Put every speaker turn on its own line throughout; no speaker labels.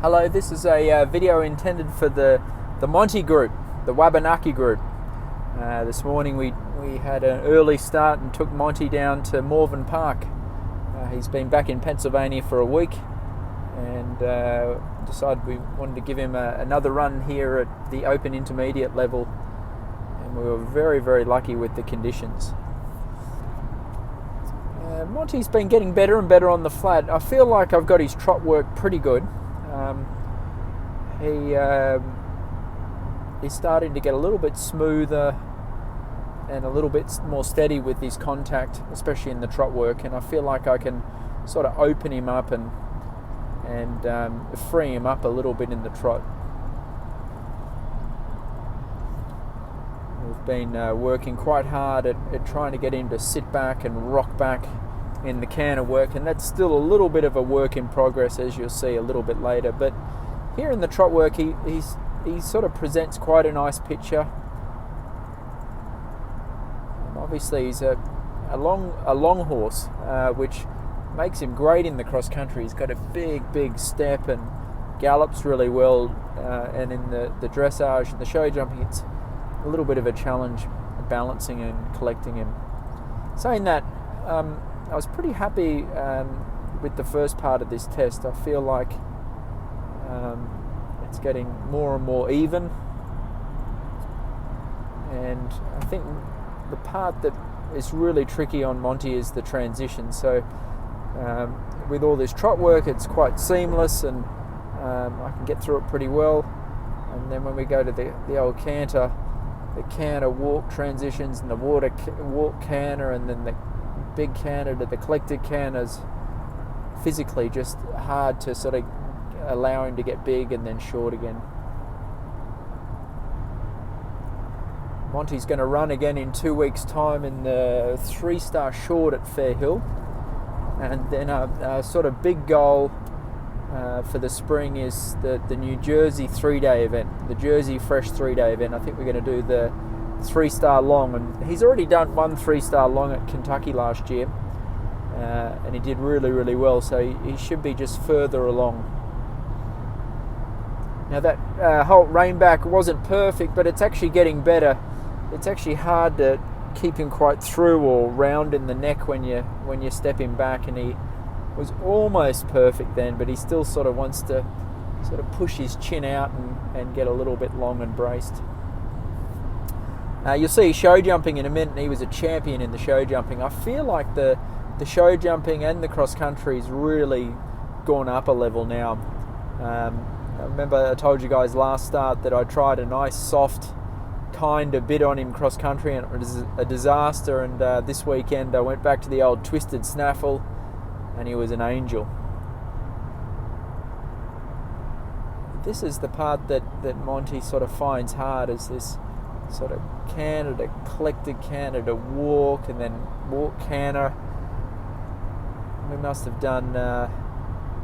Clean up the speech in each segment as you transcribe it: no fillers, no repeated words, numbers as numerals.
Hello, this is a video intended for the Monty group, the Wabanaki group. This morning we had an early start and took Monty down to Morven Park. He's been back in Pennsylvania for a week and decided we wanted to give him another run here at the open intermediate level, and we were very, very lucky with the conditions. Monty's been getting better and better on the flat. I feel like I've got his trot work pretty good. He's starting to get a little bit smoother and a little bit more steady with his contact, especially in the trot work, and I feel like I can sort of open him up and free him up a little bit in the trot. We've been working quite hard at trying to get him to sit back and rock back in the canter work, and that's still a little bit of a work in progress, as you'll see a little bit later. But here in the trot work, he sort of presents quite a nice picture. And obviously he's a long horse, which makes him great in the cross country. He's got a big step and gallops really well, and in the dressage and the show jumping, it's a little bit of a challenge balancing and collecting him. Saying that, I was pretty happy with the first part of this test. I feel like it's getting more and more even, and I think the part that is really tricky on Monty is the transition. So with all this trot work, it's quite seamless, and I can get through it pretty well. And then when we go to the old canter, the canter walk transitions and the walk canter, and then the big canter to the collected canters, physically just hard to sort of allow him to get big and then short again. Monty's going to run again in 2 weeks' time in the 3-star short at Fair Hill, and then a sort of big goal for the spring is the New Jersey 3-day event, the Jersey Fresh 3-day event. I think we're going to do the 3-star long, and he's already done one 3-star long at Kentucky last year, and he did really well, so he should be just further along. Now that Holt Rainback wasn't perfect, but it's actually getting better. It's actually hard to keep him quite through or round in the neck when you step him back, and he was almost perfect then, but he still sort of wants to sort of push his chin out and get a little bit long and braced. You'll see show jumping in a minute, and he was a champion in the show jumping. I feel like the show jumping and the cross country's really gone up a level now. I remember I told you guys last start that I tried a nice soft kind of bit on him cross country, and it was a disaster, and this weekend I went back to the old twisted snaffle and he was an angel. This is the part that Monty sort of finds hard, is this sort of canter to collected canter to walk, and then walk canter. We must have done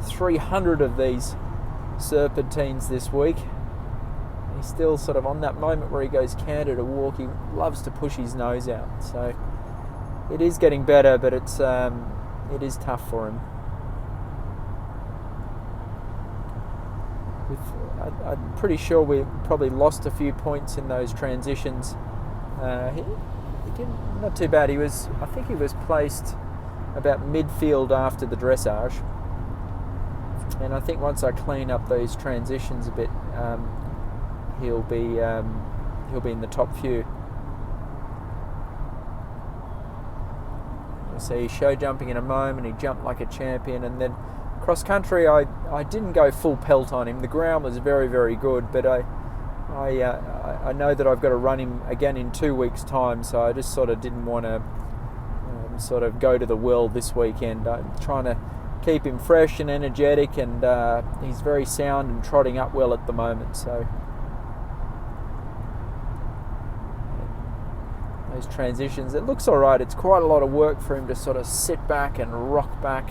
300 of these serpentines this week. He's still sort of on that moment where he goes canter to walk. He loves to push his nose out, so it is getting better, but it is tough for him. I'm pretty sure we probably lost a few points in those transitions. He did not too bad. I think he was placed about midfield after the dressage, and I think once I clean up those transitions a bit, he'll be in the top few. You'll see show jumping in a moment. He jumped like a champion, and then cross country, I didn't go full pelt on him. The ground was very good, but I know that I've got to run him again in 2 weeks' time, so I just sort of didn't want to sort of go to the well this weekend. I'm trying to keep him fresh and energetic, and he's very sound and trotting up well at the moment. So those transitions, it looks all right. It's quite a lot of work for him to sort of sit back and rock back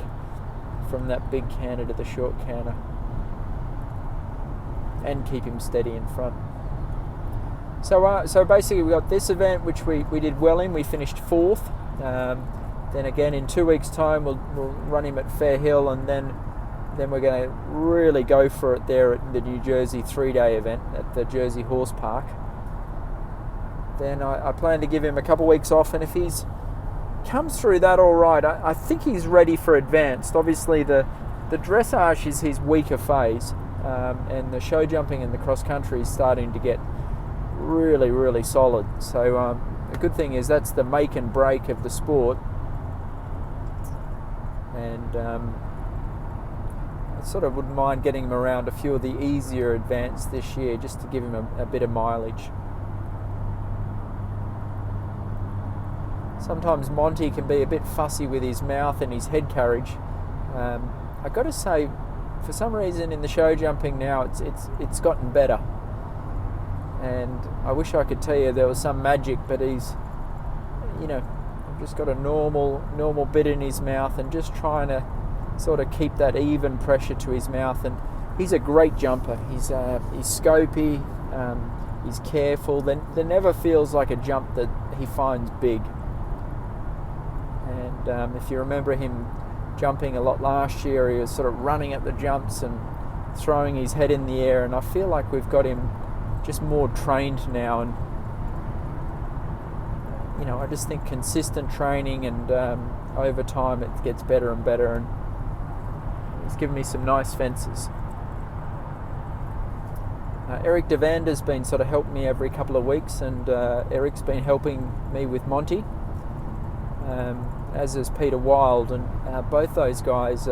from that big canter to the short canter and keep him steady in front. So basically we got this event, which we did well in. We finished 4th. Then again in 2 weeks' time we'll run him at Fair Hill, and then then we're going to really go for it there at the New Jersey 3-day event at the Jersey Horse Park. Then I plan to give him a couple weeks off, and if he's comes through that all right, I think he's ready for advanced. Obviously the dressage is his weaker phase, and the show jumping and the cross country is starting to get really, really solid. So the good thing is that's the make and break of the sport, and I sort of wouldn't mind getting him around a few of the easier advanced this year just to give him a bit of mileage. Sometimes Monty can be a bit fussy with his mouth and his head carriage. I got to say, for some reason in the show jumping now, it's gotten better. And I wish I could tell you there was some magic, but he's, just got a normal bit in his mouth, and just trying to sort of keep that even pressure to his mouth. And he's a great jumper. He's scopy. He's careful. There never feels like a jump that he finds big. And if you remember him jumping a lot last year, he was sort of running at the jumps and throwing his head in the air, and I feel like we've got him just more trained now. And I just think consistent training, and over time it gets better and better, and he's given me some nice fences. Eric Devander's been sort of helping me every couple of weeks, and Eric's been helping me with Monty, as is Peter Wild, and both those guys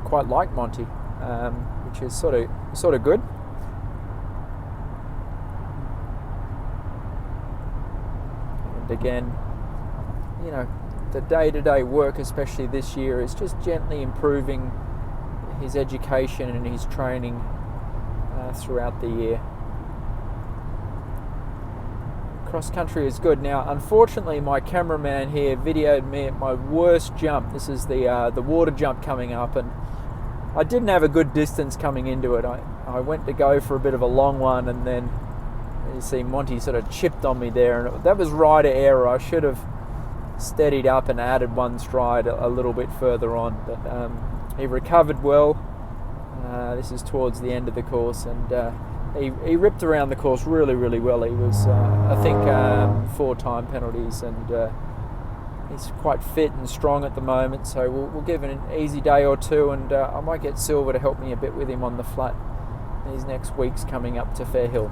quite like Monty, which is sort of good. And again, the day-to-day work, especially this year, is just gently improving his education and his training throughout the year. Cross country is good. Now, unfortunately, my cameraman here videoed me at my worst jump. This is the water jump coming up, and I didn't have a good distance coming into it. I went to go for a bit of a long one, and then you see Monty sort of chipped on me there, and that was rider error. I should have steadied up and added one stride a little bit further on, but he recovered well. This is towards the end of the course, and he ripped around the course really, really well. He was, I think, 4 time penalties, and he's quite fit and strong at the moment, so we'll give it an easy day or two, and I might get Silver to help me a bit with him on the flat these next weeks coming up to Fair Hill.